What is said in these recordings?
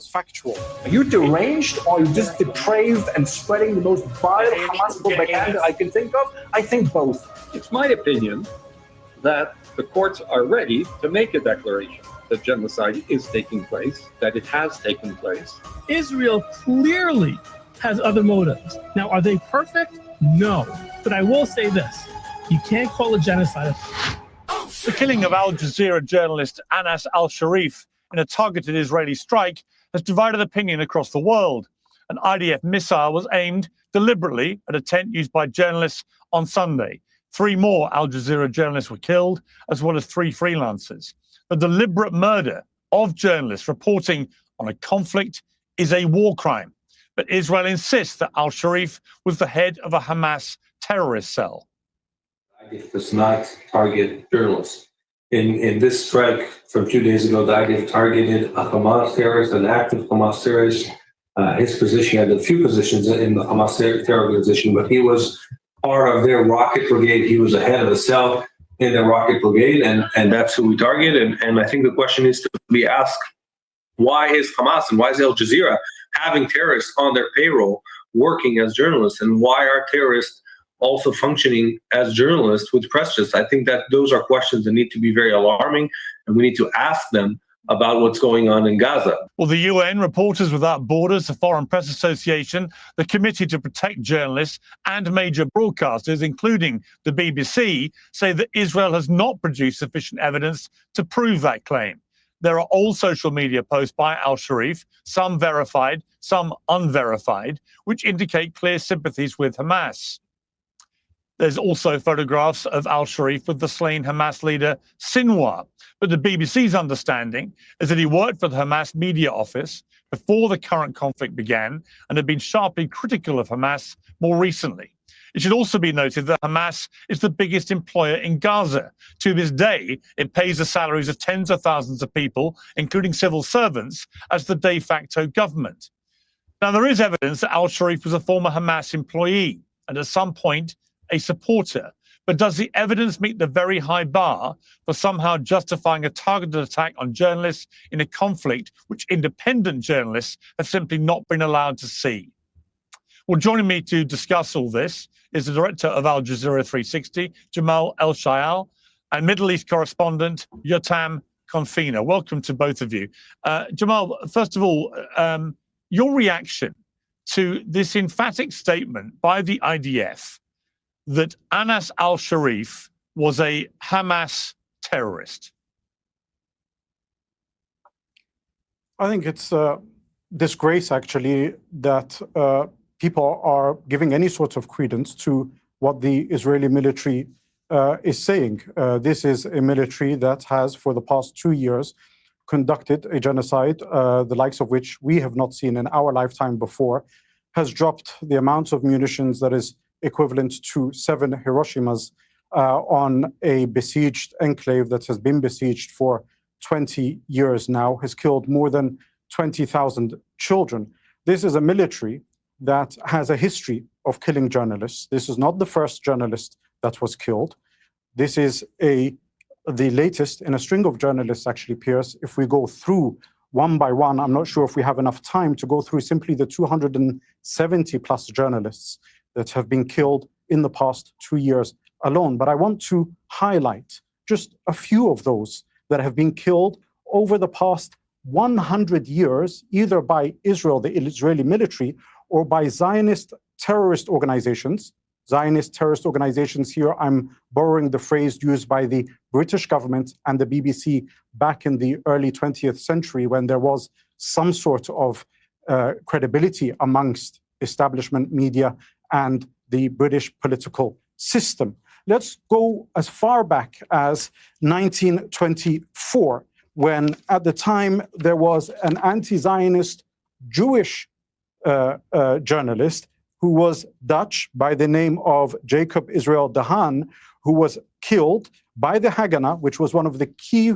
factual. Are you deranged, or are you just depraved and spreading the most vile Hamas propaganda I can think of? I think both. It's my opinion that the courts are ready to make a declaration that genocide is taking place, that it has taken place. Israel clearly has other motives. Now, are they perfect? No. But I will say this. You can't call it genocide. The killing of Al Jazeera journalist Anas al-Sharif in a targeted Israeli strike has divided opinion across the world. An IDF missile was aimed deliberately at a tent used by journalists on Sunday. 3 more Al Jazeera journalists were killed, as well as 3 freelancers. The deliberate murder of journalists reporting on a conflict is a war crime. But Israel insists that al-Sharif was the head of a Hamas terrorist cell. IDF does not target journalists. In this strike from 2 days ago, the IDF targeted a Hamas terrorist, an active Hamas terrorist. His position had a few positions in the Hamas terror organization, but he was part of their rocket brigade. He was the head of the cell in the rocket brigade, and that's who we target. And I think the question is to be asked, why is Hamas and why is Al Jazeera having terrorists on their payroll working as journalists? And why are terrorists also functioning as journalists with press justice? I think that those are questions that need to be very alarming, and we need to ask them about what's going on in Gaza. Well, the UN, Reporters Without Borders, the Foreign Press Association, the Committee to Protect Journalists, and major broadcasters, including the BBC, say that Israel has not produced sufficient evidence to prove that claim. There are old social media posts by al-Sharif, some verified, some unverified, which indicate clear sympathies with Hamas. There's also photographs of al-Sharif with the slain Hamas leader Sinwar. But the BBC's understanding is that he worked for the Hamas media office before the current conflict began and had been sharply critical of Hamas more recently. It should also be noted that Hamas is the biggest employer in Gaza. To this day, it pays the salaries of tens of thousands of people, including civil servants, as the de facto government. Now, there is evidence that al-Sharif was a former Hamas employee and at some point a supporter. But does the evidence meet the very high bar for somehow justifying a targeted attack on journalists in a conflict which independent journalists have simply not been allowed to see? Well, joining me to discuss all this is the director of Al Jazeera 360, Jamal El-Shayal, and Middle East correspondent Yotam Confina. Welcome to both of you. Jamal, first of all, your reaction to this emphatic statement by the IDF that Anas al-Sharif was a Hamas terrorist? I think it's a disgrace, actually, that people are giving any sort of credence to what the Israeli military is saying. This is a military that has, for the past 2 years, conducted a genocide, the likes of which we have not seen in our lifetime before, has dropped the amount of munitions that is equivalent to 7 Hiroshimas on a besieged enclave that has been besieged for 20 years now, has killed more than 20,000 children. This is a military that has a history of killing journalists. This is not the first journalist that was killed. This is the latest in a string of journalists, actually, Piers. If we go through one by one, I'm not sure if we have enough time to go through simply the 270 plus journalists that have been killed in the past 2 years alone. But I want to highlight just a few of those that have been killed over the past 100 years, either by Israel, the Israeli military, or by Zionist terrorist organizations. Zionist terrorist organizations here, I'm borrowing the phrase used by the British government and the BBC back in the early 20th century, when there was some sort of credibility amongst establishment media and the British political system. Let's go as far back as 1924, when at the time there was an anti-Zionist Jewish journalist who was Dutch by the name of Jacob Israel de Haan, who was killed by the Haganah, which was one of the key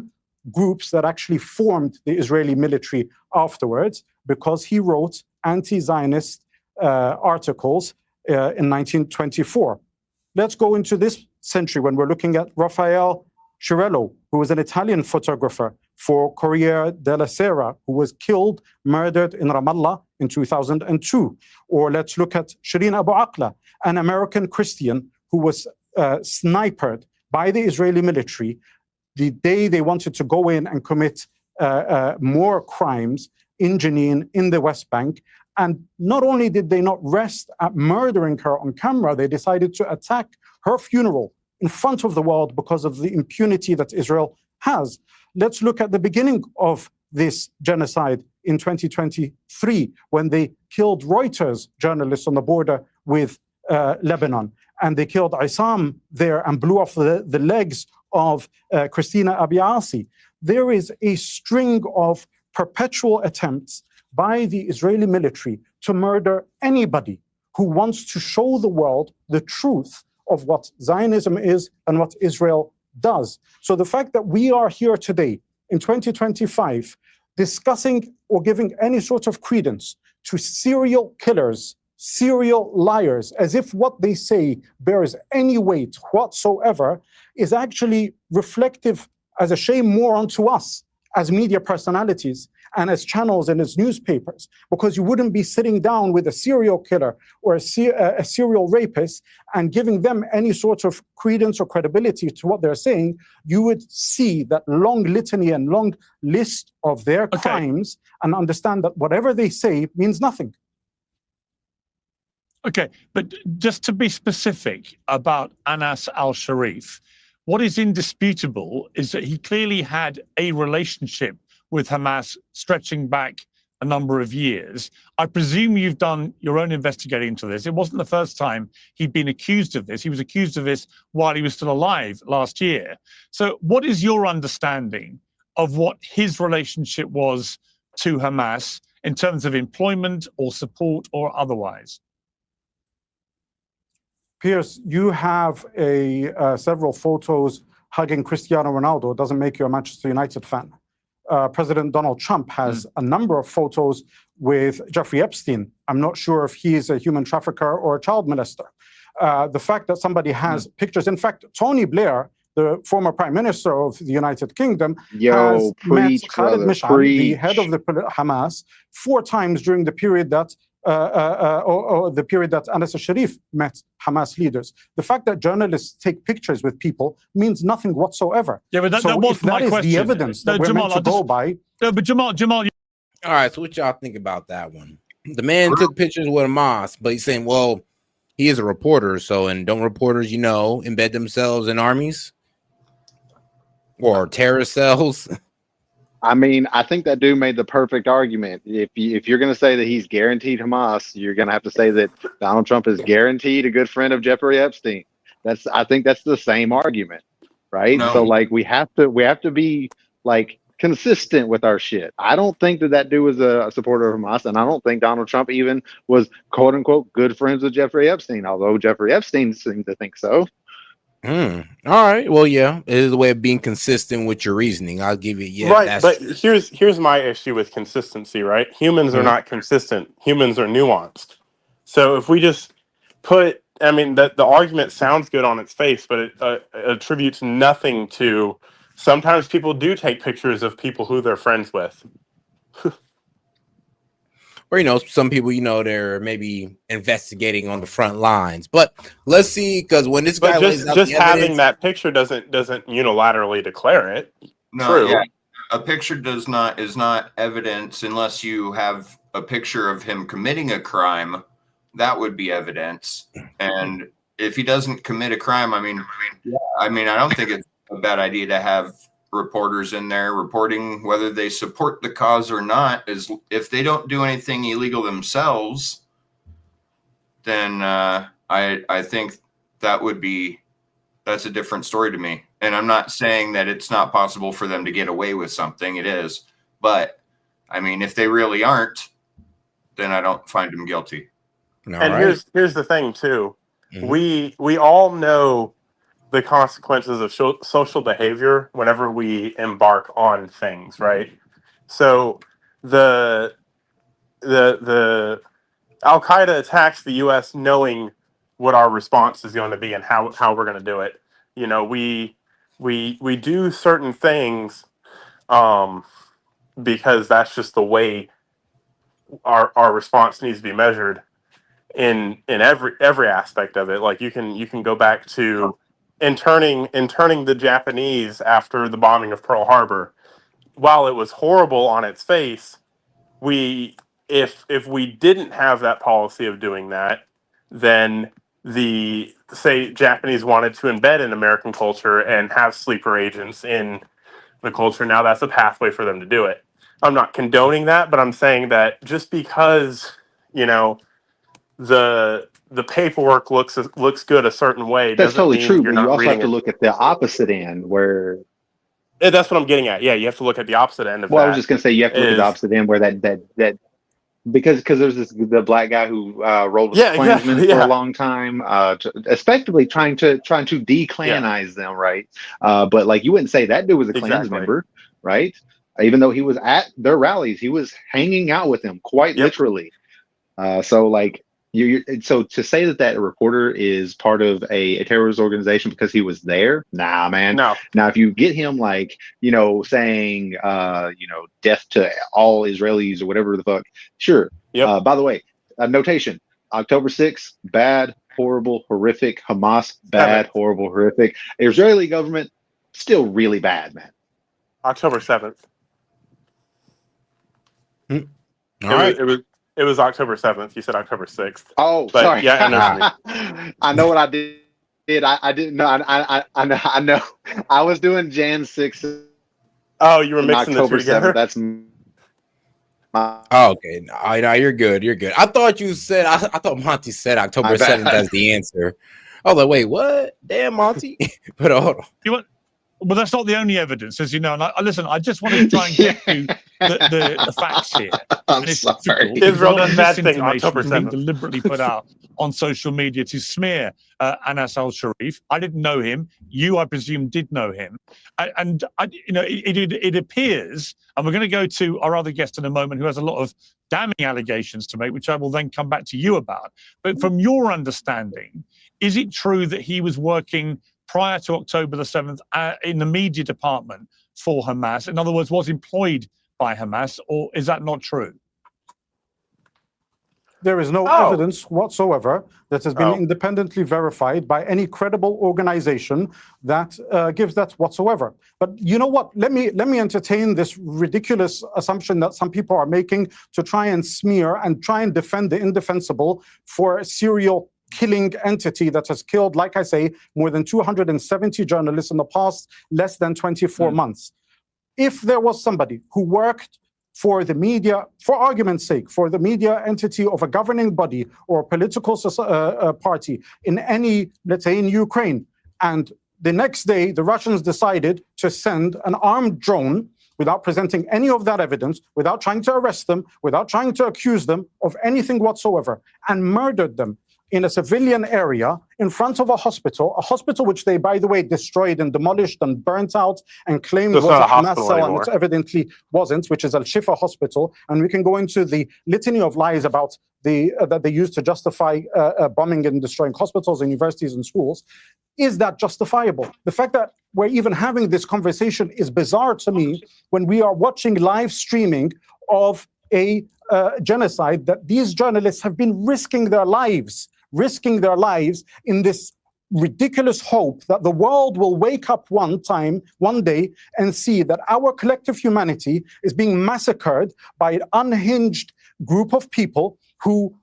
groups that actually formed the Israeli military afterwards, because he wrote anti-Zionist articles in 1924. Let's go into this century when we're looking at Raffaele Cirello, who was an Italian photographer for Corriere della Sera, who was killed, murdered in Ramallah in 2002. Or let's look at Shireen Abu Akleh, an American Christian who was sniped by the Israeli military the day they wanted to go in and commit more crimes in Jenin, in the West Bank. And not only did they not rest at murdering her on camera, they decided to attack her funeral in front of the world because of the impunity that Israel has. Let's look at the beginning of this genocide in 2023, when they killed Reuters journalists on the border with Lebanon. And they killed Isam there and blew off the legs of Christina Abiasi. There is a string of perpetual attempts by the Israeli military to murder anybody who wants to show the world the truth of what Zionism is and what Israel does. So the fact that we are here today in 2025 discussing or giving any sort of credence to serial killers, serial liars, as if what they say bears any weight whatsoever, is actually reflective, as a shame, more onto us as media personalities and as channels and as newspapers, because you wouldn't be sitting down with a serial killer or a serial rapist and giving them any sort of credence or credibility to what they're saying. You would see that long litany and long list of their crimes and understand that whatever they say means nothing. Okay, but just to be specific about Anas al-Sharif, what is indisputable is that he clearly had a relationship with Hamas stretching back a number of years. I presume you've done your own investigating into this. It wasn't the first time he'd been accused of this. He was accused of this while he was still alive last year. So what is your understanding of what his relationship was to Hamas in terms of employment or support or otherwise? Piers, you have several photos hugging Cristiano Ronaldo. It doesn't make you a Manchester United fan. President Donald Trump has a number of photos with Jeffrey Epstein. I'm not sure if he's a human trafficker or a child molester. The fact that somebody has pictures, in fact, Tony Blair, the former Prime Minister of the United Kingdom, has met Khalid Mish'al, the head of the Hamas, 4 times during the period that Anas al-Sharif met Hamas leaders. The fact that journalists take pictures with people means nothing whatsoever. Yeah, but that wasn't my question. The evidence that we're meant to go by. No, but Jamal. All right, so what y'all think about that one? The man took pictures with Hamas, but he's saying, well, he is a reporter, so, and don't reporters, embed themselves in armies or terrorist cells? I mean, I think that dude made the perfect argument. If you're going to say that he's guaranteed Hamas, you're going to have to say that Donald Trump is guaranteed a good friend of Jeffrey Epstein. I think that's the same argument, right? No. So like we have to be like consistent with our shit. I don't think that dude was a supporter of Hamas, and I don't think Donald Trump even was quote unquote good friends with Jeffrey Epstein, although Jeffrey Epstein seemed to think so. All right. Well, yeah, it is a way of being consistent with your reasoning. I'll give you, yeah. Right, but here's my issue with consistency, right? Humans are not consistent. Humans are nuanced. So if we just put, the argument sounds good on its face, but it attributes nothing to, sometimes people do take pictures of people who they're friends with. Or, some people, they're maybe investigating on the front lines. But let's see, because when this guy lays out just having that picture doesn't unilaterally declare it. No, true. Yeah. A picture is not evidence unless you have a picture of him committing a crime. That would be evidence. And if he doesn't commit a crime, I don't think it's a bad idea to have reporters in there reporting whether they support the cause or not. Is if they don't do anything illegal themselves, then I think that's a different story to me. And I'm not saying that it's not possible for them to get away with something. It is, but if they really aren't, then I don't find them guilty. Here's the thing too. We all know the consequences of social behavior whenever we embark on things, right? So the Al-Qaeda attacks the U.S. knowing what our response is going to be and how we're going to do it. We do certain things because that's just the way our response needs to be measured in every aspect of it. Like you can go back to interning the Japanese after the bombing of Pearl Harbor. While it was horrible on its face, if we didn't have that policy of doing that, then say Japanese wanted to embed in American culture and have sleeper agents in the culture. Now that's a pathway for them to do it. I'm not condoning that, but I'm saying that just because, you know, the paperwork looks good a certain way That's doesn't totally mean true, you're but you not also have reading to it. look at the opposite end where. That's what I'm getting at. Yeah, you have to look at the opposite end of Well, I was that. just gonna say you have to look at the Is opposite end where that because there's the black guy who rolled with the yeah, Klansmen exactly. for a Yeah, long time, especially trying to yeah, declanize them, right? But like you wouldn't say that dude was a Klans exactly. member, right? Even though he was at their rallies, he was hanging out with them quite Yep. literally. So like so to say that reporter is part of a terrorist organization because he was there, nah, man. No. Now, if you get him like saying death to all Israelis or whatever the fuck, sure. Yep. By the way, notation: October 6th, bad, horrible, horrific. Hamas, bad, 7th. horrible, horrific. Israeli government, still really bad, man. October 7th. All right. It was October 7th. You said October 6th. Oh, But sorry. yeah, I know what you mean. I know what I did. I didn't know. I know. I was doing Jan 6th Oh, you were and mixing the two October 7th. together? That's my Oh, okay. No, you're good. You're good. I thought you said. I thought Monty said October bad. 7th as the answer. I was like, wait, what? Damn, Monty. But hold on. You want? Well, that's not the only evidence, as you know. And listen, I just want to try and get to the facts here. I'm And it's sorry. difficult because Israel a lot of does bad thing misinformation October is being 7th. deliberately put out on social media to smear Anas al-Sharif. I didn't know him. You, I presume, did know him. And it appears, and we're going to go to our other guest in a moment who has a lot of damning allegations to make, which I will then come back to you about. But from your understanding, is it true that he was working prior to October the 7th in the media department for Hamas? In other words, was employed by Hamas, or is that not true? There is no evidence whatsoever that has been independently verified by any credible organization that gives that whatsoever. But you know what? Let me entertain this ridiculous assumption that some people are making to try and smear and try and defend the indefensible for a serial killing entity that has killed, like I say, more than 270 journalists in the past less than 24 months. If there was somebody who worked for the media, for argument's sake, for the media entity of a governing body or a political party in any, let's say in Ukraine, and the next day the Russians decided to send an armed drone without presenting any of that evidence, without trying to arrest them, without trying to accuse them of anything whatsoever, and murdered them in a civilian area in front of a hospital which they, by the way, destroyed and demolished and burnt out and claimed was a Hamas cell, and it evidently wasn't, which is Al-Shifa Hospital. And we can go into the litany of lies about that they used to justify bombing and destroying hospitals and universities and schools. Is that justifiable? The fact that we're even having this conversation is bizarre to me when we are watching live streaming of a genocide that these journalists have been risking their lives in this ridiculous hope that the world will wake up one day, and see that our collective humanity is being massacred by an unhinged group of people who,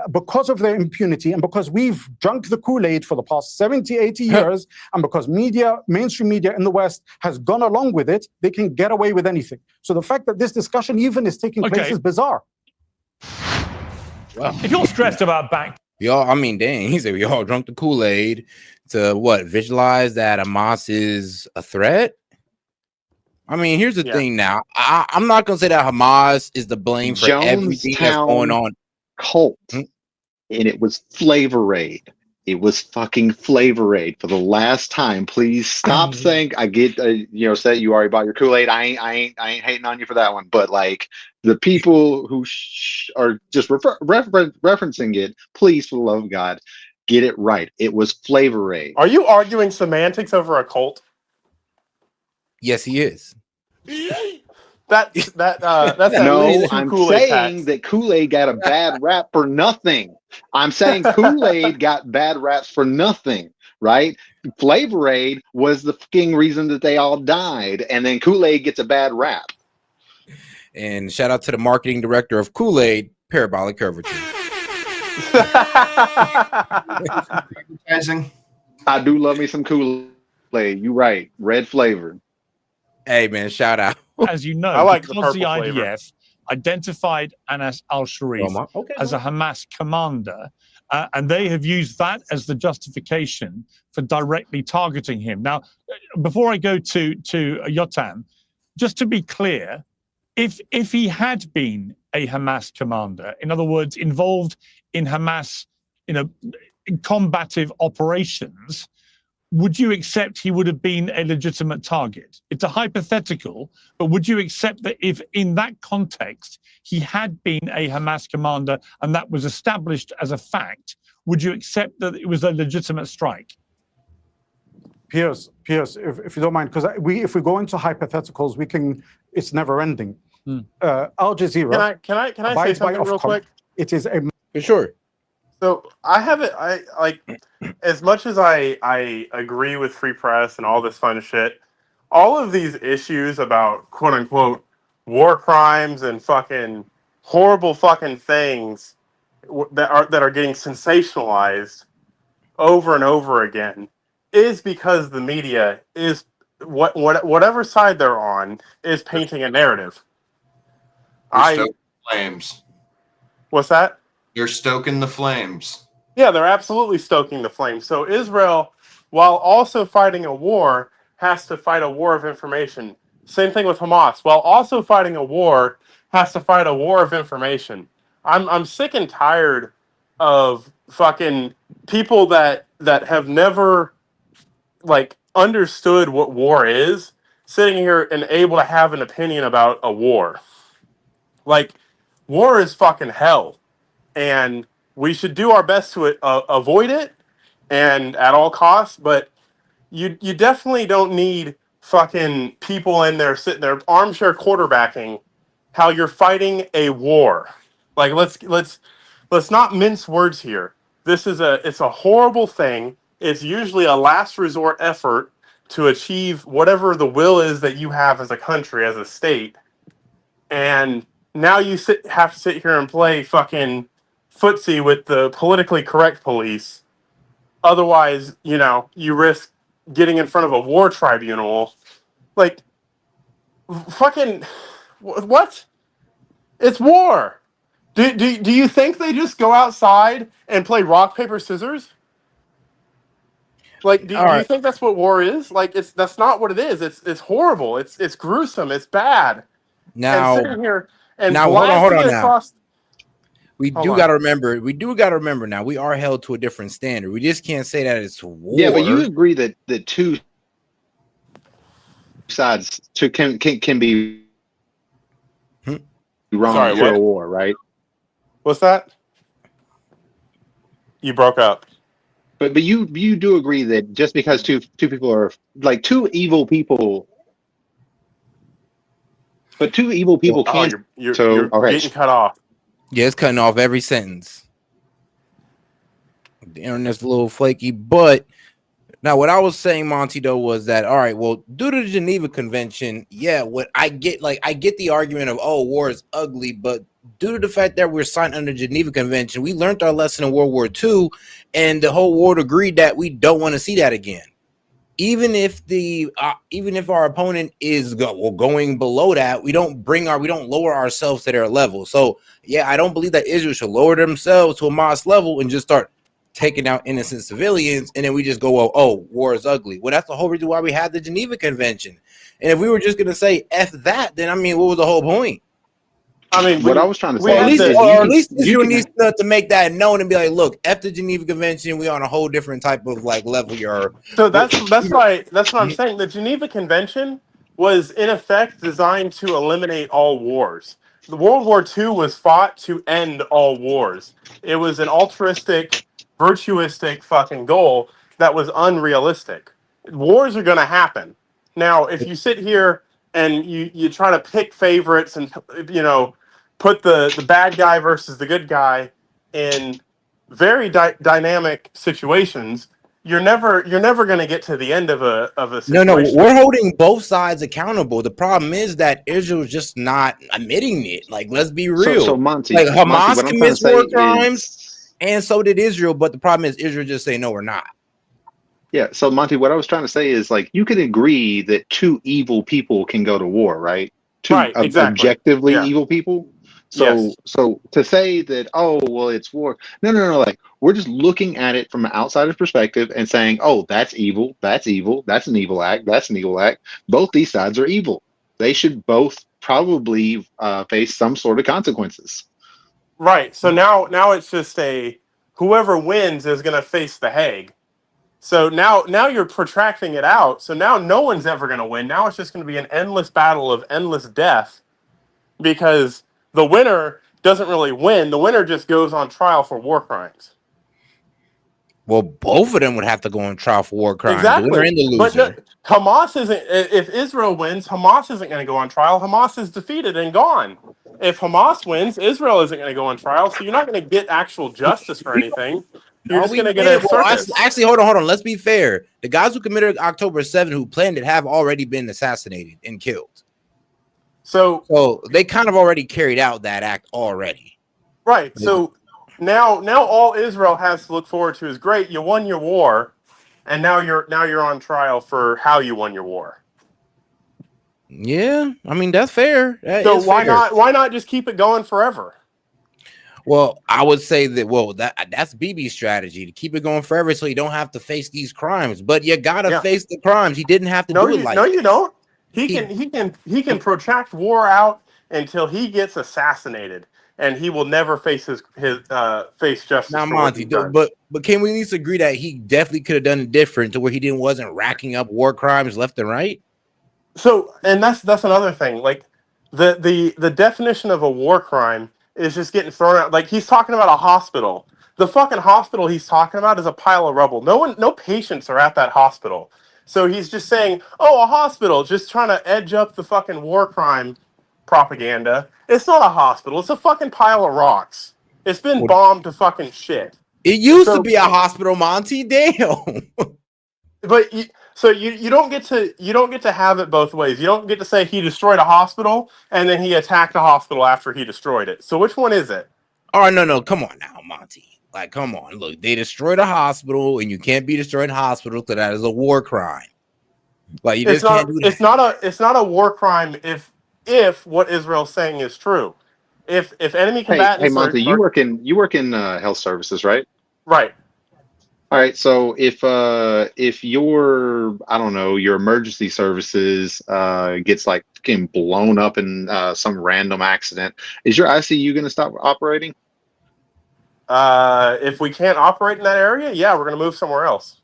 because of their impunity and because we've drunk the Kool-Aid for the past 70, 80 years, and because mainstream media in the West has gone along with it, they can get away with anything. So the fact that this discussion even is taking place is bizarre. Well, if you're stressed about y'all, I mean, dang, he said we all drunk the Kool-Aid to what? Visualize that Hamas is a threat? I mean, here's the thing now. I'm not going to say that Hamas is the blame for everything that's going on. Cult. And it was Flavor Aid. It was fucking Flavor Aid for the last time. Please stop saying I get say you already bought your Kool-Aid. I ain't hating on you for that one. But like the people who are just referencing it, please, for the love of God, get it right. It was Flavor Aid. Are you arguing semantics over a cult? Yes, he is. That's at No, least 2 I'm Kool-Aid saying packs. that Kool-Aid got a bad rap for nothing. I'm saying Kool-Aid got bad raps for nothing, right? Flavor Aid was the fucking reason that they all died, and then Kool-Aid gets a bad rap. And shout out to the marketing director of Kool-Aid, Parabolic Curvature. Advertising. I do love me some Kool-Aid. You right, red flavor. Hey man, shout out. As you know, I like the because the purple flavor. IDF identified Anas al-Sharif as a Hamas commander, and they have used that as the justification for directly targeting him. Now, before I go to Yotam, just to be clear, if he had been a Hamas commander, in other words, involved in Hamas, in combative operations, would you accept he would have been a legitimate target? It's a hypothetical, but would you accept that if in that context he had been a Hamas commander and that was established as a fact, would you accept that it was a legitimate strike? Piers, if you don't mind, because if we go into hypotheticals, it's never ending. Al Jazeera. Can I say something real quick? It is a For sure. So I like, as much as I agree with free press and all this fun shit, all of these issues about quote unquote war crimes and fucking horrible fucking things that are getting sensationalized over and over again is because the media is whatever side they're on is painting a narrative. Flames. What's that? You're stoking the flames. Yeah, they're absolutely stoking the flames. So Israel, while also fighting a war, has to fight a war of information. Same thing with Hamas. While also fighting a war, has to fight a war of information. I'm sick and tired of fucking people that have never like understood what war is, sitting here and able to have an opinion about a war. Like, war is fucking hell. And we should do our best to avoid it, and at all costs. But you definitely don't need fucking people in there sitting there armchair quarterbacking how you're fighting a war. Like let's not mince words here. It's a horrible thing. It's usually a last resort effort to achieve whatever the will is that you have as a country, as a state. And now you have to sit here and play fucking footsie with the politically correct police. Otherwise, you risk getting in front of a war tribunal. Like, fucking, what? It's war. Do you think they just go outside and play rock, paper, scissors? Like, do you think that's what war is? Like, that's not what it is. It's horrible. It's gruesome. It's bad. Now, and sitting here and hold on now. across. We do got to remember now, we are held to a different standard. We just can't say that it's war. Yeah, but you agree that the two sides can be wrong for a war, right? What's that? You broke up. But you do agree that just because two people are like two evil people, but two evil people can't. You're getting cut off. Yeah, it's cutting off every sentence. The internet's a little flaky, but now what I was saying, Monty, though, was that all right, well, due to the Geneva Convention, yeah, what I get the argument of war is ugly, but due to the fact that we're signed under the Geneva Convention, we learned our lesson in World War II, and the whole world agreed that we don't want to see that again. Even if our opponent is going below that, we don't lower ourselves to their level. So yeah, I don't believe that Israel should lower themselves to a Hamas level and just start taking out innocent civilians, and then we just go, war is ugly. Well, that's the whole reason why we had the Geneva Convention. And if we were just gonna say F that, then what was the whole point? I mean, what I was trying to say, at least you need to make that known and be like, look, after the Geneva Convention, we're on a whole different type of level. So that's what I'm saying. The Geneva Convention was in effect designed to eliminate all wars. The World War II was fought to end all wars. It was an altruistic, virtuistic fucking goal that was unrealistic. Wars are going to happen. Now, if you sit here and you try to pick favorites and put the bad guy versus the good guy in very dynamic situations, you're never going to get to the end of a No, situation. we're holding both sides accountable. The problem is that Israel's just not admitting it. Like, let's be real. So Monty, like Hamas Monty, what I'm trying to commits say war crimes, is, and so did Israel. But the problem is Israel just say no, we're not. yeah. So Monty, what I was trying to say is, like, you can agree that two evil people can go to war, right? Two Right, exactly. objectively Yeah. evil people. Yes. So to say that, oh, well, it's war. No. Like, we're just looking at it from an outsider's perspective and saying, oh, that's evil. That's evil. That's an evil act. That's an evil act. Both these sides are evil. They should both probably face some sort of consequences. Right. So now it's just whoever wins is going to face the Hague. So now you're protracting it out. So now no one's ever going to win. Now it's just going to be an endless battle of endless death, because the winner doesn't really win. The winner just goes on trial for war crimes. Well, both of them would have to go on trial for war crimes. Exactly. The winner and the But loser. no, Hamas isn't. If Israel wins, Hamas isn't going to go on trial. Hamas is defeated and gone. If Hamas wins, Israel isn't going to go on trial. So you're not going to get actual justice for anything. You're just going to get a circus. Actually, hold on. Let's be fair. The guys who committed October 7th, who planned it, have already been assassinated and killed. So they kind of already carried out that act already. Right. So now all Israel has to look forward to is, great, you won your war, and now you're on trial for how you won your war. Yeah, I mean, that's fair. So why not just keep it going forever? Well, I would say that that's BB's strategy, to keep it going forever so you don't have to face these crimes. But you gotta face the crimes. He didn't have to do it like No, you don't. He can protract war out until he gets assassinated, and he will never face his face justice. Now, Monty, but can we at least agree that he definitely could have done it different, to where he wasn't racking up war crimes left and right? So, and that's another thing. Like, the definition of a war crime is just getting thrown out. Like, he's talking about a hospital. The fucking hospital he's talking about is a pile of rubble. No patients are at that hospital. So he's just saying, oh, a hospital, just trying to edge up the fucking war crime propaganda. It's not a hospital. It's a fucking pile of rocks. It's been bombed to fucking shit. It used to be a hospital, Monty. Damn. But you don't get to have it both ways. You don't get to say he destroyed a hospital and then he attacked a hospital after he destroyed it. So which one is it? Oh, no, come on now, Monty. Like, come on. Look, they destroyed a hospital, and you can't be destroying hospitals, because that is a war crime. Like, you just can't do that. It's not a war crime if what Israel's saying is true. If enemy combatants. Hey Monty, you work in health services, right? Right. All right. So if your, I don't know, your emergency services gets like getting blown up in some random accident, is your ICU going to stop operating? If we can't operate in that area, yeah, we're going to move somewhere else.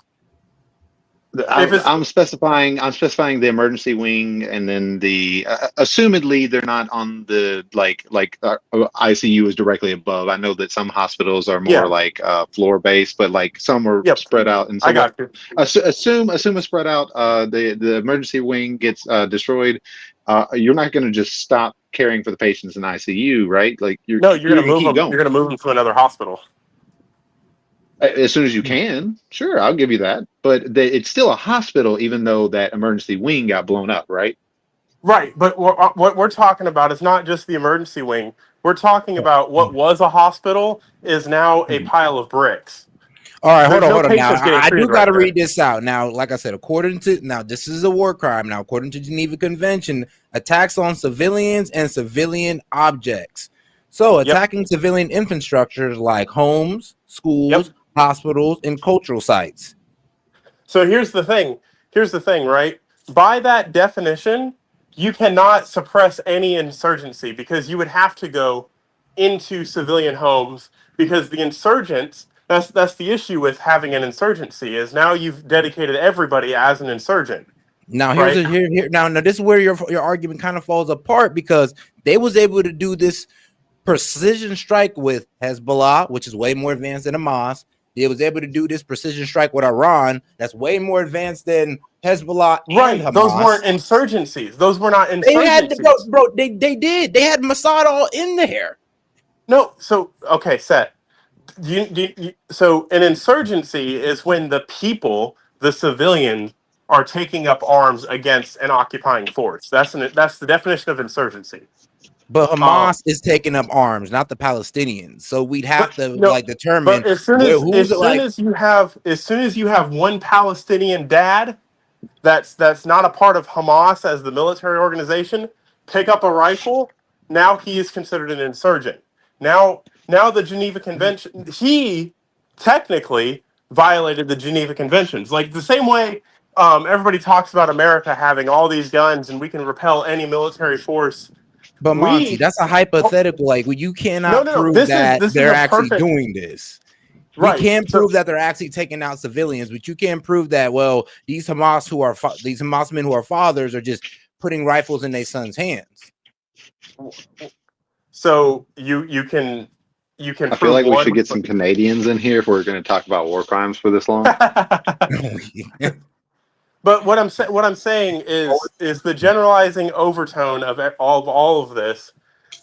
I'm specifying the emergency wing, and then the assumedly they're not on the like ICU is directly above. I know that some hospitals are more like floor based, but like some are spread out. And I got you. Assume a spread out. The emergency wing gets destroyed. You're not going to just stop caring for the patients in ICU, right? Like you're going to move them. You're going to move them to another hospital. As soon as you can, sure, I'll give you that. But it's still a hospital, even though that emergency wing got blown up, right? Right, but what we're talking about is not just the emergency wing. We're talking about what was a hospital is now a pile of bricks. All right, hold on. Now, I do got to read this out. Now, like I said, this is a war crime. Now, according to Geneva Convention, attacks on civilians and civilian objects. So, attacking civilian infrastructures like homes, schools, hospitals, and cultural sites. So here's the thing, right? By that definition, you cannot suppress any insurgency, because you would have to go into civilian homes, because the insurgents, that's the issue with having an insurgency, is now you've dedicated everybody as an insurgent. Now now this is where your argument kind of falls apart, because they was able to do this precision strike with Hezbollah, which is way more advanced than Hamas, They was able to do this precision strike with Iran that's way more advanced than Hezbollah Right. and Those Hamas. weren't insurgencies. Those were not insurgencies. They had they did. They had Mossad all in there. No. So okay, Set. So an insurgency is when the people, the civilians, are taking up arms against an occupying force. That's the definition of insurgency. But Hamas is taking up arms, not the Palestinians. So we'd have to determine. But as soon as you have one Palestinian dad that's not a part of Hamas as the military organization pick up a rifle, now he is considered an insurgent. Now the Geneva Convention, he technically violated the Geneva Conventions. Like the same way everybody talks about America having all these guns and we can repel any military force. But Monty, that's a hypothetical. Like you cannot prove that they're actually doing this. Right. We can't prove that they're actually taking out civilians, but you can't prove that. Well, these Hamas men who are fathers are just putting rifles in their sons' hands. So you can. I feel like we should get some Canadians in here if we're going to talk about war crimes for this long. But what I'm saying is the generalizing overtone of all of this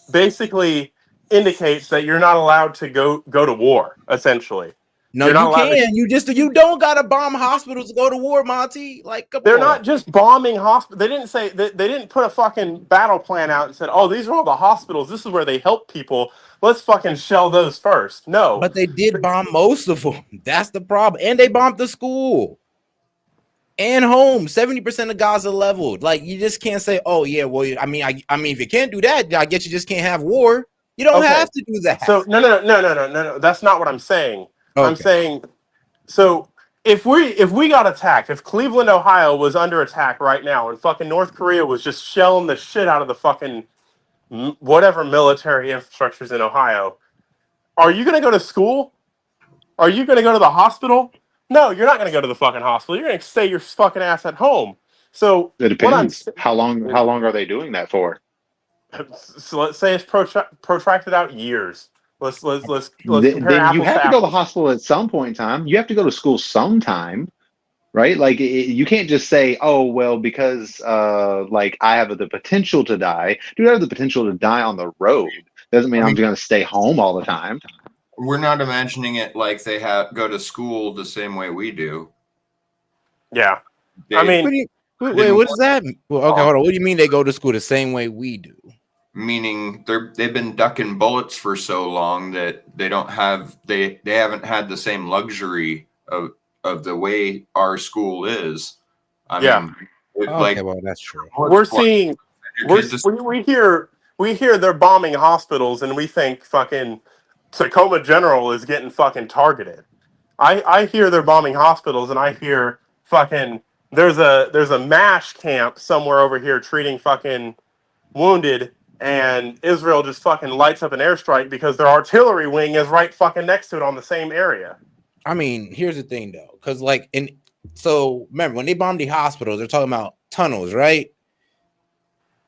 basically indicates that you're not allowed to go to war. Essentially, no, you can. You don't gotta bomb hospitals to go to war, Monty. Like they're not just bombing hospitals. They didn't say they didn't put a fucking battle plan out and said, "Oh, these are all the hospitals. This is where they help people. Let's fucking shell those first." No, but they did bomb most of them. That's the problem, and they bombed the school. And home, 70% of Gaza leveled. Like you just can't say, "Oh yeah, well, I mean, if you can't do that, I guess you just can't have war." You don't have to do that. So no. That's not what I'm saying. Okay. I'm saying, so if we got attacked, if Cleveland, Ohio was under attack right now, and fucking North Korea was just shelling the shit out of the fucking whatever military infrastructures in Ohio, are you gonna go to school? Are you gonna go to the hospital? No, you're not going to go to the fucking hospital. You're going to stay your fucking ass at home. So it depends. How long are they doing that for? So let's say it's protracted out years. Let's compare then you have to go to the hospital at some point in time. You have to go to school sometime, right? Like you can't just say, "Oh, well, because like I have the potential to die." Dude, I have the potential to die on the road. Doesn't mean I'm going to stay home all the time. We're not imagining it like they go to school the same way we do. Yeah. Wait, what does that mean? Well, okay, hold on. What do you mean they go to school the same way we do? Meaning they've been ducking bullets for so long that they haven't had the same luxury of the way our school is. I mean, well, that's true. We hear they're bombing hospitals and we think fucking Tacoma General is getting fucking targeted. I hear they're bombing hospitals and I hear fucking there's a MASH camp somewhere over here treating fucking wounded, and Israel just fucking lights up an airstrike because their artillery wing is right fucking next to it on the same area. I mean, here's the thing though, because so remember when they bombed the hospitals, they're talking about tunnels, right?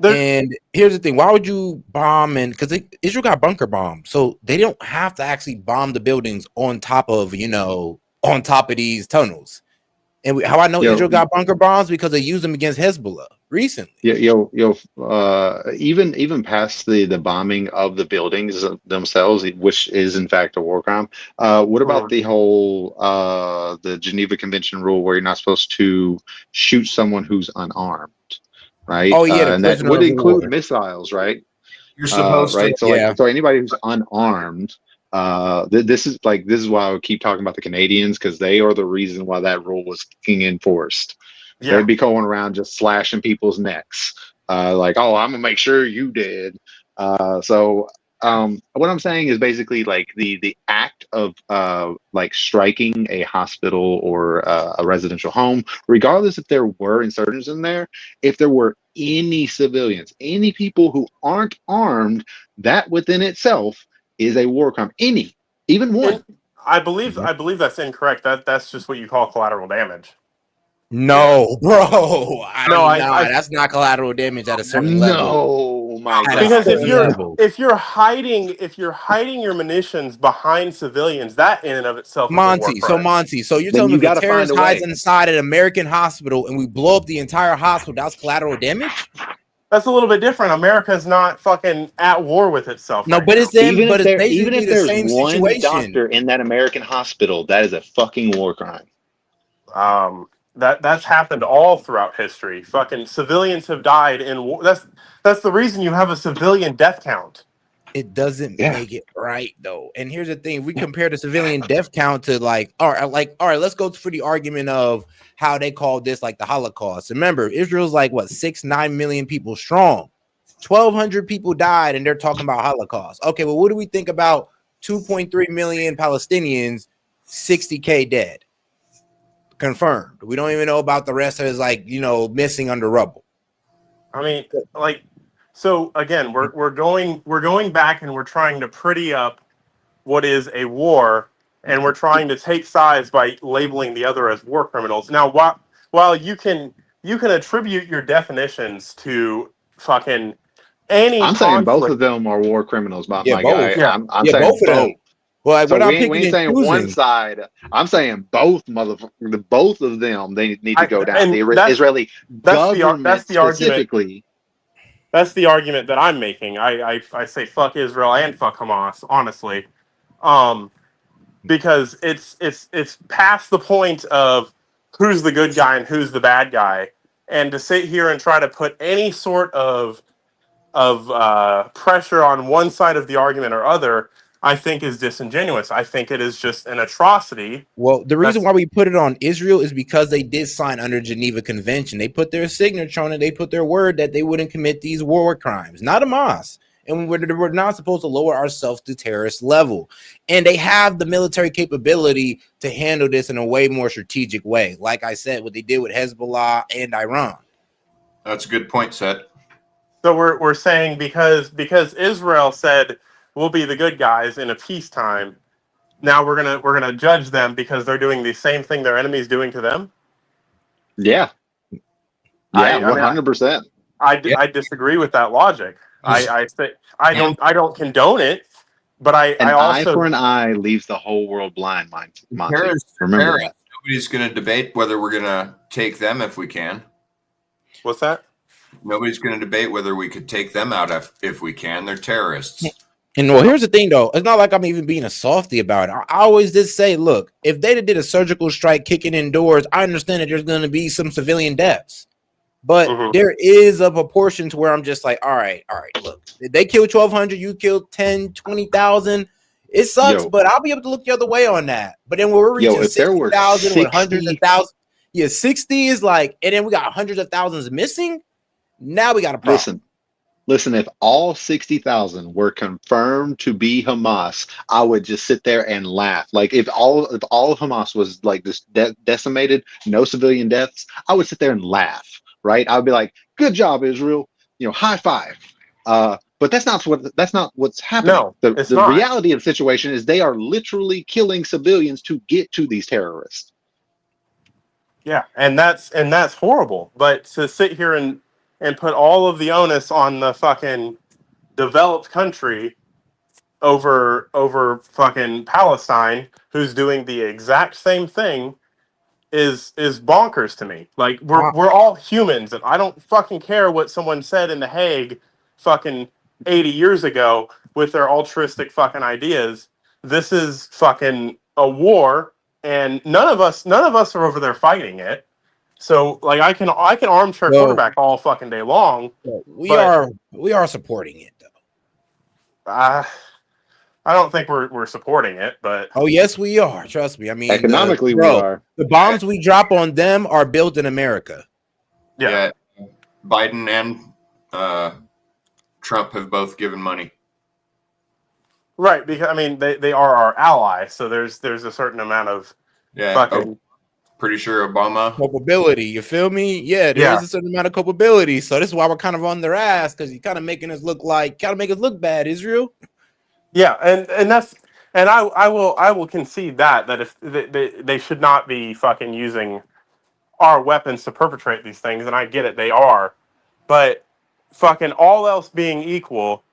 And here's the thing: why would you bomb? Because Israel got bunker bombed, so they don't have to actually bomb the buildings on top of these tunnels. And how I know Israel got bunker bombs because they used them against Hezbollah recently. Even past the bombing of the buildings themselves, which is in fact a war crime. What about the whole the Geneva Convention rule where you're not supposed to shoot someone who's unarmed? Right. Oh yeah, and that would include missiles, right? You're supposed to, right? So so anybody who's unarmed, this is why I would keep talking about the Canadians, because they are the reason why that rule was being enforced. Yeah. They'd be going around just slashing people's necks, like, "Oh, I'm gonna make sure you did." What I'm saying is basically like the act of like striking a hospital or a residential home, regardless if there were insurgents in there, if there were any civilians, any people who aren't armed, that within itself is a war crime. Even one. I believe that's incorrect. That's just what you call collateral damage. No, bro. That's not collateral damage at a certain level. No, my At a god! Because certain level. if you're hiding your munitions behind civilians, that in and of itself is a war crime. Monty, so you're Then telling me you if a got to find terrorist a hides way. inside an American hospital and we blow up the entire hospital, that's collateral damage? That's a little bit different. America's not fucking at war with itself No, right but now. it's them, Even but it's even basically if the there's same one situation. doctor in that American hospital, that is a fucking war crime. That's happened all throughout history. Fucking civilians have died in war. That's the reason you have a civilian death count. It doesn't Yeah. make it right though. And here's the thing: we compare the civilian death count to all right, let's go for the argument of how they call this like the Holocaust. Remember, Israel's like what 6-9 million people strong. 1,200 people died, and they're talking about Holocaust. Okay, well, what do we think about 2.3 million Palestinians, 60K dead? Confirmed. We don't even know about the rest of it, missing under rubble. I mean, so again, we're going back and we're trying to pretty up what is a war, and we're trying to take sides by labeling the other as war criminals. Now, while you can attribute your definitions to fucking any I'm saying both conflict. of them are war criminals, my Both. guy. Yeah. I'm saying both of them. both. Well, like, So what I'm we picking ain't and saying one choosing. side. I'm saying both both of them. They need to go down. And The that's Israeli government the argument. specifically. That's the argument that I'm making. I say fuck Israel and fuck Hamas, honestly, because it's past the point of who's the good guy and who's the bad guy, and to sit here and try to put any sort of pressure on one side of the argument or other, I think is disingenuous. I think it is just an atrocity. Well, the reason why we put it on Israel is because they did sign under Geneva Convention. They put their signature on it. They put their word that they wouldn't commit these war crimes, not Hamas. And we're not supposed to lower ourselves to terrorist level. And they have the military capability to handle this in a way more strategic way. Like I said, what they did with Hezbollah and Iran. That's a good point, Set. So we're saying because Israel said we'll be the good guys in a peacetime, now we're gonna judge them because they're doing the same thing their enemy's doing to them. Yeah. Yeah, 100%. I disagree with that logic. I say I don't condone it, but I also eye for an eye leaves the whole world blind, Monty. Remember that. Nobody's going to debate whether we're going to take them if we can. What's that? Nobody's going to debate whether we could take them out if we can. They're terrorists. And well, here's the thing, though. It's not like I'm even being a softy about it. I always did say, look, if they did a surgical strike kicking indoors, I understand that there's going to be some civilian deaths. But there is a proportion to where I'm just like, all right, look, if they kill 1,200, you kill 10, 20,000. It sucks, but I'll be able to look the other way on that. But then when we're reaching 60,000 with hundreds of thousands, 60 is like, and then we got hundreds of thousands missing. Now we got a problem. Listen, if all 60,000 were confirmed to be Hamas, I would just sit there and laugh. Like if all of Hamas was like this decimated, no civilian deaths, I would sit there and laugh, right? I would be like, good job, Israel, high five. But that's not what's happening. No, the reality of the situation is they are literally killing civilians to get to these terrorists. Yeah, and that's horrible. But to sit here and put all of the onus on the fucking developed country over fucking Palestine, who's doing the exact same thing, is bonkers to me. Like we're all humans, and I don't fucking care what someone said in The Hague fucking 80 years ago with their altruistic fucking ideas. This is fucking a war, and none of us are over there fighting it. So like I can armchair quarterback all fucking day long. We are supporting it though. I don't think we're supporting it, but oh yes, we are. Trust me. I mean, economically, we are. The bombs we drop on them are built in America. Yeah. Biden and Trump have both given money. Right, because I mean they are our ally, so there's a certain amount of fucking pretty sure Obama culpability. You feel me? Yeah, there's a certain amount of culpability. So this is why we're kind of on their ass, because you're kind of making us look bad, Israel. Yeah, and that's I will concede that if they should not be fucking using our weapons to perpetrate these things, and I get it, they are, but fucking all else being equal,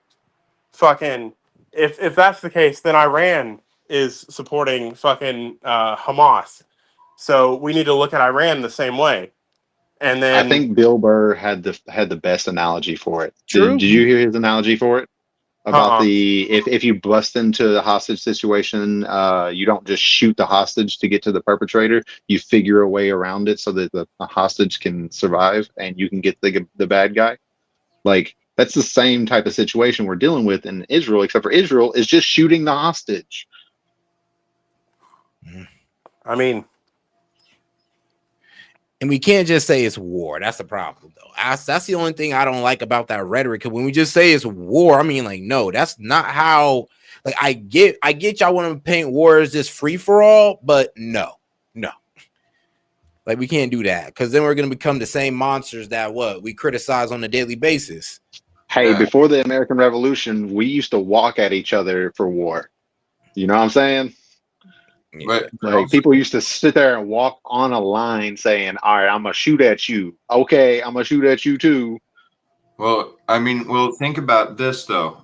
fucking if that's the case, then Iran is supporting fucking Hamas. So we need to look at Iran the same way. And I then think Bill Burr had the best analogy for it. True. Did you hear his analogy for it? About Uh-uh. the if you bust into the hostage situation, you don't just shoot the hostage to get to the perpetrator. You figure a way around it so that the hostage can survive and you can get the bad guy. Like that's the same type of situation we're dealing with in Israel, except for Israel is just shooting the hostage. I mean, and we can't just say it's war. That's the problem, though. That's the only thing I don't like about that rhetoric. Because when we just say it's war, I mean, like, no, that's not how. Like, I get y'all want to paint war as this free for all, but no, like we can't do that because then we're gonna become the same monsters that we criticize on a daily basis. Hey, before the American Revolution, we used to walk at each other for war. You know what I'm saying? But Like people used to sit there and walk on a line saying, all right, I'm gonna shoot at you. Okay, I'm gonna shoot at you too. Well, I mean, think about this though.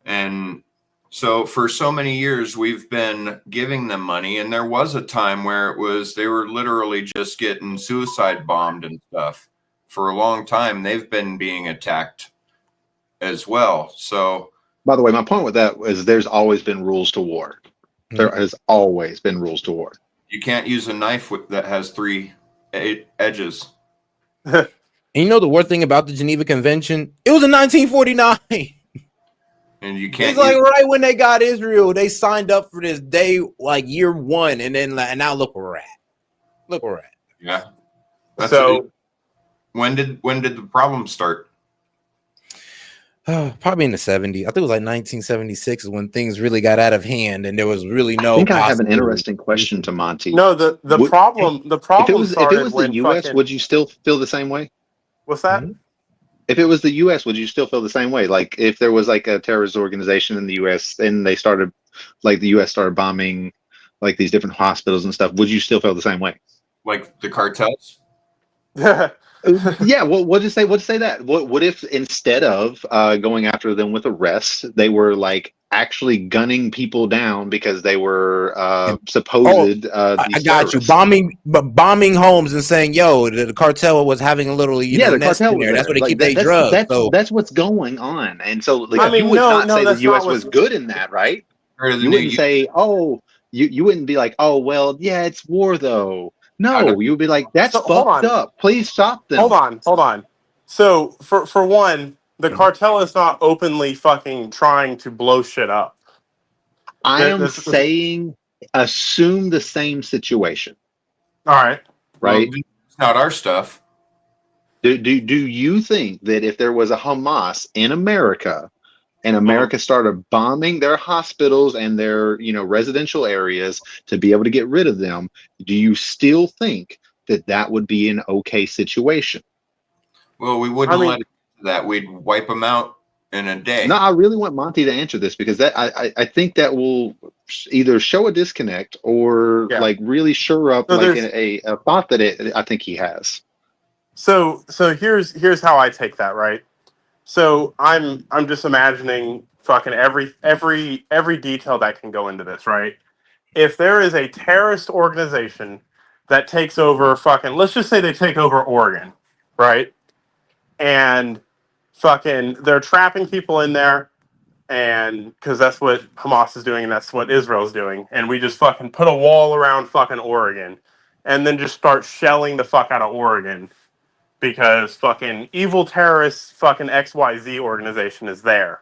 And so for so many years we've been giving them money, and there was a time where they were literally just getting suicide bombed and stuff. For a long time they've been being attacked as well. So by the way, my point with that is there's always been rules to war. There has always been rules to war. You can't use a knife that has 3 edges. And you know the worst thing about the Geneva Convention? It was in 1949. And you can't. It's like right when they got Israel, they signed up for this day, like year 1, and then now look where we're at. Look where we're at. Yeah. so when did the problem start? Probably in the 70s. I think it was like 1976 is when things really got out of hand, and there was really no. I think I have an interesting question to Monty. No, the problem if it was started the U.S., would you still feel the same way? What's that? If it was the U.S., would you still feel the same way? Like if there was like a terrorist organization in the U.S. and they started, like the U.S. started bombing like these different hospitals and stuff, would you still feel the same way? Like the cartels? Yeah. What did say? What say that? What if instead of going after them with arrests, they were like actually gunning people down because they were supposed? I got you. Bombing homes and saying, "Yo, the cartel was having a little, the nest cartel in there. That's where they keep their drugs." drugs. That's what's going on, and so like, I mean, you would not say the that's U.S. not was good in that, right? You wouldn't say, "Oh, you wouldn't be like, oh well, yeah, it's war though." No, you would be like, that's fucked up. Please stop them. Hold on. So for one, the cartel is not openly fucking trying to blow shit up. I am saying assume the same situation. All right. Right? Well, it's not our stuff. Do you think that if there was a Hamas in America and America started bombing their hospitals and their, residential areas to be able to get rid of them, do you still think that would be an okay situation? Well, we wouldn't let it do that. We'd wipe them out in a day. No, I really want Monty to answer this because I think that will either show a disconnect or like really shore up like a thought that I think he has. So here's how I take that, right? So I'm just imagining fucking every detail that can go into this, right? If there is a terrorist organization that takes over fucking, let's just say they take over Oregon, right? And fucking they're trapping people in there, and because that's what Hamas is doing and that's what Israel's doing, and we just fucking put a wall around fucking Oregon and then just start shelling the fuck out of Oregon because fucking evil terrorist fucking XYZ organization is there.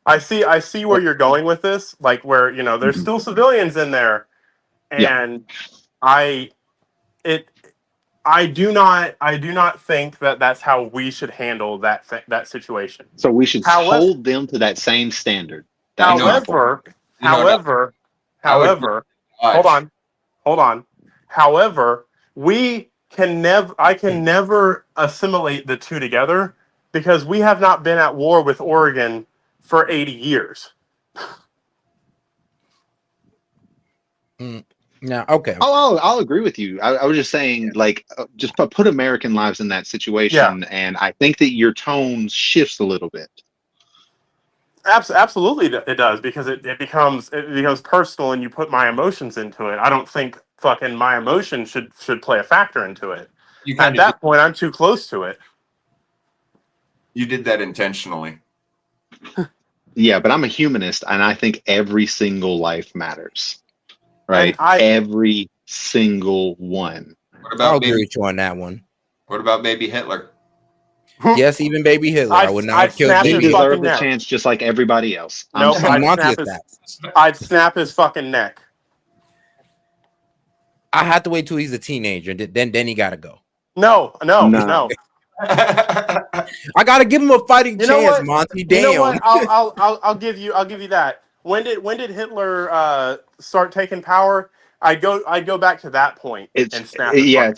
I see where you're going with this, like where, there's still civilians in there, and I do not think that that's how we should handle that situation. So we should hold them to that same standard. However, hold on. However, I can never assimilate the two together because we have not been at war with Oregon for 80 years. Yeah. Okay. I'll agree with you. I was just saying, like, just put American lives in that situation, and I think that your tone shifts a little bit. Absolutely, it does, because it becomes personal, and you put my emotions into it. I don't think fucking my emotion should play a factor into it. You At kind of that point, I'm too close to it. you did that intentionally. Yeah, but I'm a humanist, and I think every single life matters, right? And Every single one. What I'll about agree with you on that one. What about baby Hitler? Yes, even baby Hitler. I would not have killed snap He his baby. fucking deserved the neck. chance just like everybody else. I'm Nope, sorry. I'd snap his fucking neck. I have to wait till he's a teenager. Then he gotta go. No. I gotta give him a fighting chance, Monty. Damn. You know what? I'll give you that. When did Hitler start taking power? I'd go back to that point and snap his It's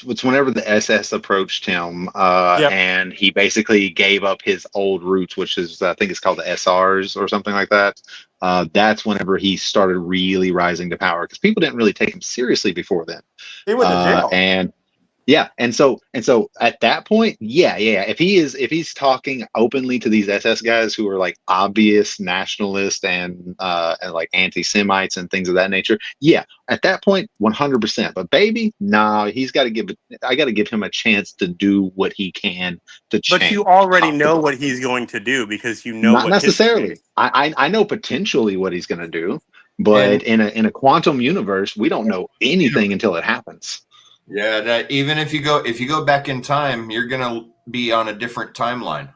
fucking whenever the SS approached him, and he basically gave up his old roots, which is I think it's called the SRs or something like that. That's whenever he started really rising to power, because people didn't really take him seriously before then. He went to jail. And so at that point, if he's talking openly to these SS guys who are like obvious nationalists and like anti-Semites and things of that nature, at that point, 100%. But baby, nah, I got to give him a chance to do what he can to change. But you already know what he's going to do, because you know Not what necessarily. I know potentially what he's going to do, but in a quantum universe, we don't know anything until it happens. Yeah, that even if you go back in time, you're gonna be on a different timeline.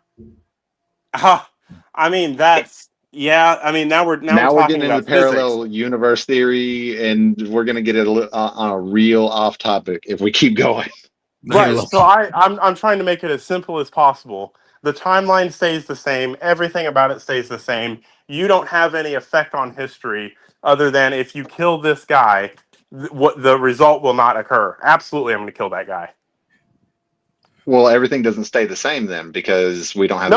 I mean, that's I mean, now we're getting into parallel universe theory, and we're gonna get it on a real off topic if we keep going. Right. So I'm trying to make it as simple as possible. The timeline stays the same. Everything about it stays the same. You don't have any effect on history other than if you kill this guy, what the result will not occur. Absolutely, I'm going to kill that guy. Well, everything doesn't stay the same then, because we don't have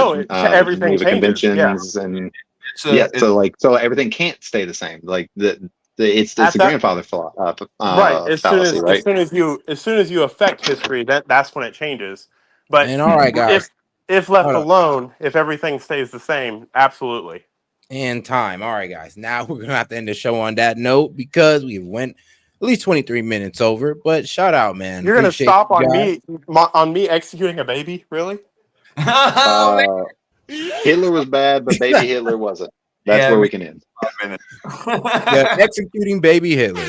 everything changes. conventions and so everything can't stay the same. Like it's a grandfather fallacy, right? As soon as you affect history, that's when it changes. But all right, guys. If left alone, if everything stays the same, absolutely. And time. All right, guys. Now we're gonna have to end the show on that note, because we went at least 23 minutes over. But shout out, man. You're gonna stop on me executing a baby? Really? Hitler was bad, but baby Hitler wasn't. That's where we can end. Executing baby Hitler.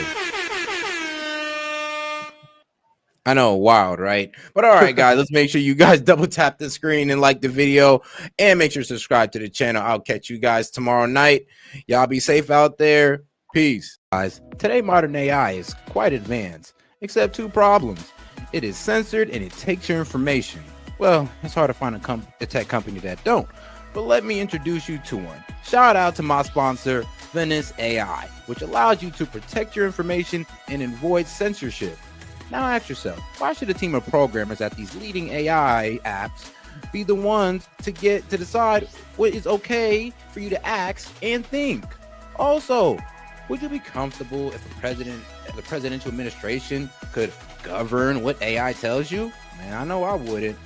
I know, wild, right? But all right, guys, let's make sure you guys double tap the screen and like the video, and make sure to subscribe to the channel. I'll catch you guys tomorrow night. Y'all be safe out there. Peace. Guys, today modern AI is quite advanced, except two problems. It is censored and it takes your information. Well, it's hard to find a tech company that don't. But let me introduce you to one. Shout out to my sponsor, ZOINIST AI, which allows you to protect your information and avoid censorship. Now ask yourself, why should a team of programmers at these leading AI apps be the ones to decide what is okay for you to ask and think? Also, would you be comfortable if the presidential administration could govern what AI tells you? Man, I know I wouldn't.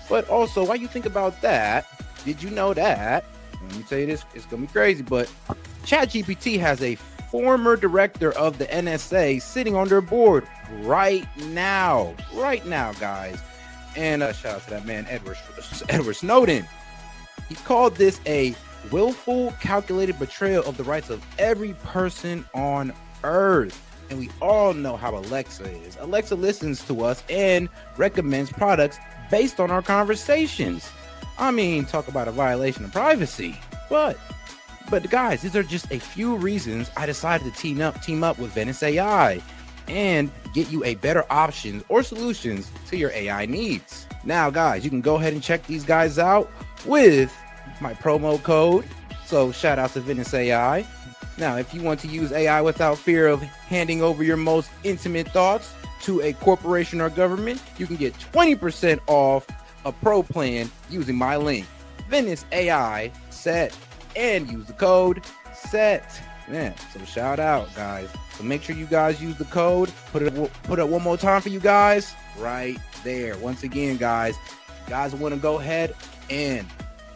But also, while you think about that, did you know that, let me tell you this, it's gonna be crazy, but ChatGPT has a former director of the NSA sitting on their board right now, guys. And shout out to that man, Edward Snowden. He called this a willful, calculated betrayal of the rights of every person on Earth. And we all know how Alexa is. Alexa listens to us and recommends products based on our conversations. I mean, talk about a violation of privacy. But guys, these are just a few reasons I decided to team up with ZOINIST AI and get you a better options or solutions to your AI needs. Now, guys, you can go ahead and check these guys out with my promo code. So shout out to ZOINIST AI. Now, if you want to use AI without fear of handing over your most intimate thoughts to a corporation or government, you can get 20% off a pro plan using my link, ZOINIST AI SET, and use the code SET. Man, so shout out, guys. So make sure you guys use the code. Put it up one more time for you guys right there. Once again, guys, want to go ahead and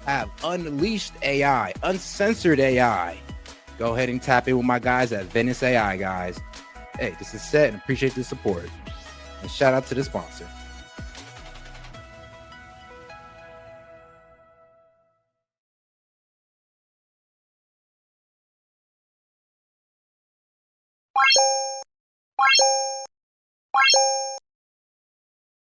have unleashed AI, uncensored AI. Go ahead and tap in with my guys at Venice AI, guys. Hey, this is S.E.T. and appreciate the support. And shout out to the sponsor.